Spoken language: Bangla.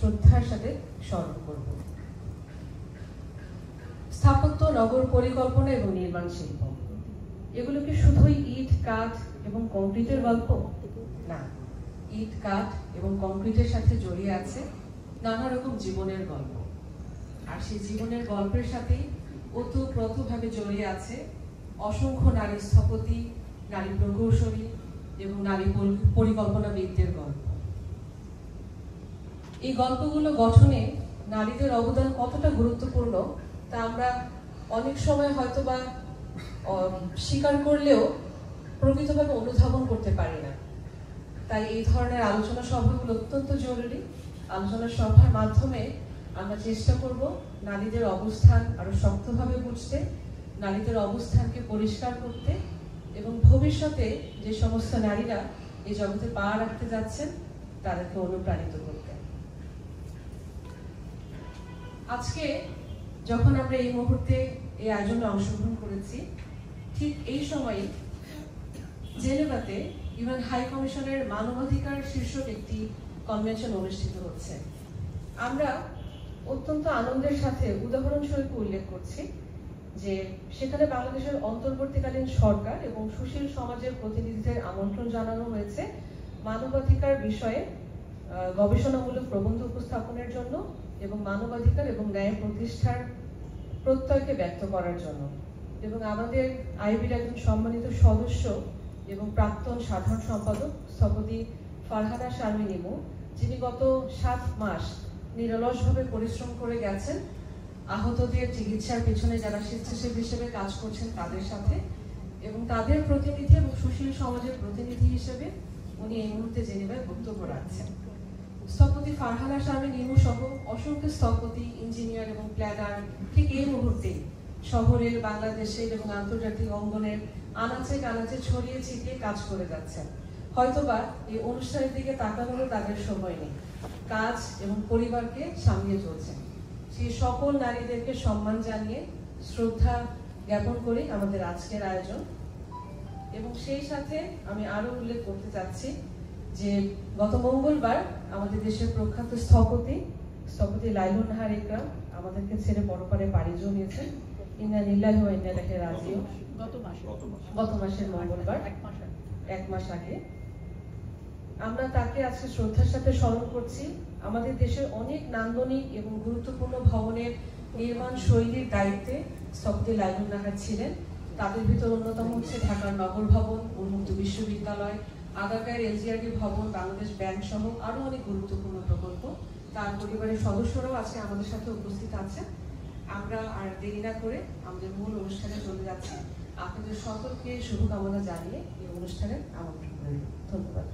শ্রদ্ধার সাথে স্মরণ করব। স্থাপত্য, নগর পরিকল্পনা এবং নির্মাণ শিল্প, এগুলো কি শুধুই ইট, কাঠ এবং কংক্রিটের গল্প? না, ইট, কাঠ এবং কংক্রিটের সাথে জড়িয়ে আছে নানা রকম জীবনের গল্প। আর সেই জীবনের গল্পের সাথে ওতপ্রোতভাবে জড়িয়ে আছে অসংখ্য নারী স্থপতি, নারী প্রকৌশলী এবং নারী পরিকল্পনাবিদদের গল্প। এই গল্পগুলো গঠনে নারীদের অবদান কতটা গুরুত্বপূর্ণ তা আমরা অনেক সময় হয়তো বা স্বীকার করলেও প্রকৃতভাবে অনুধাবন করতে পারি না। তাই এই ধরনের আলোচনা সভাগুলো অত্যন্ত জরুরি। আলোচনা সভার মাধ্যমে আমরা চেষ্টা করব নারীদের অবস্থান আরো শক্তভাবে বুঝতে, নারীদের অবস্থানকে পরিষ্কার করতে এবং ভবিষ্যতে যে সমস্ত নারীরা এই জগতে পা রাখতে যাচ্ছেন তাদেরকে অনুপ্রাণিত করতে। আজকে যখন আমরা এই মুহূর্তে এই আয়োজনে অংশগ্রহণ করেছি, ঠিক এই সময়ে জেনেভাতে ইউএন হাই কমিশনের মানবাধিকার শীর্ষক একটি কনভেনশন অনুষ্ঠিত হচ্ছে। আমরা অত্যন্ত আনন্দের সাথে উদাহরণস্বরূপ উল্লেখ করছি যে সেখানে বাংলাদেশের অন্তর্বর্তীকালীন সরকার এবং সুশীল সমাজের প্রতিনিধিদের আমন্ত্রণ জানানো হয়েছে মানবাধিকার বিষয়ে গবেষণামূলক প্রবন্ধ উপস্থাপনের জন্য এবং মানবাধিকার এবং ন্যায় প্রতিষ্ঠার প্রত্যয়কে ব্যক্ত করার জন্য। এবং আমাদের আইবির একজন সম্মানিত সদস্য এবং প্রাক্তন সাধারণ সম্পাদক স্থপতি ফারহানা শারমিন ইমু, যিনি গত 7 মাস নিরলসভাবে পরিশ্রম করে গেছেন আহতদের চিকিৎসার পেছনে যারা স্বেচ্ছাসেবী হিসেবে কাজ করছেন তাদের সাথে, এবং তাদের প্রতিনিধি এবং সুশীল সমাজের প্রতিনিধি হিসেবে উনি এই মুহূর্তে জেনেভায় বক্তব্য রাখছেন। স্থপতি ফারহানা শারমিন ইমু সহ অসংখ্য স্থপতি, ইঞ্জিনিয়ার এবং প্ল্যানার ঠিক এই মুহূর্তে শহরের, বাংলাদেশের এবং আন্তর্জাতিক অঙ্গনের আনাচে কানাচে ছড়িয়ে ছিটিয়ে কাজ করে যাচ্ছেন। হয়তোবা এই অনুষ্ঠানের দিকে তাকানোরও তাদের সময় নেই, কাজ এবং পরিবারকে সামলে চলছেন। সেই সকল নারীদেরকে সম্মান জানিয়ে শ্রদ্ধা জ্ঞাপন করি আমাদের আজকের আয়োজন। এবং সেই সাথে আমি আরো উল্লেখ করতে চাচ্ছি যে গত মঙ্গলবার আমাদের দেশের প্রখ্যাত স্থপতি লাইলুন নাহার ইকরাম আমাদেরকে ছেড়ে পরপারে পাড়ি জমিয়েছেন। ইন্না লিল্লাহি ওয়া ইন্না ইলাইহি রাজিউন। গত মাসের মঙ্গলবার, 1 মাস আগে। আমরা তাকে আজকে শ্রদ্ধার সাথে স্মরণ করছি। আমাদের দেশের অনেক নান্দনিক এবং গুরুত্বপূর্ণ ভবনের নির্মাণ শৈলীর দায়িত্বে স্থপতি লাইলুন নাহার ছিলেন। তাদের ভিতর অন্যতম হচ্ছে ঢাকার নগর ভবন, উন্মুক্ত বিশ্ববিদ্যালয়, আগারগাঁয়ের এলজিআরডি ভবন, বাংলাদেশ ব্যাংক সহ আরো অনেক গুরুত্বপূর্ণ প্রকল্প। তার পরিবারের সদস্যরাও আজকে আমাদের সাথে উপস্থিত আছেন। আমরা আর দেরি না করে আমাদের মূল অনুষ্ঠানে চলে যাচ্ছি। আপনাদের সকলকে শুভকামনা জানিয়ে এই অনুষ্ঠানের আমন্ত্রণ করি। ধন্যবাদ।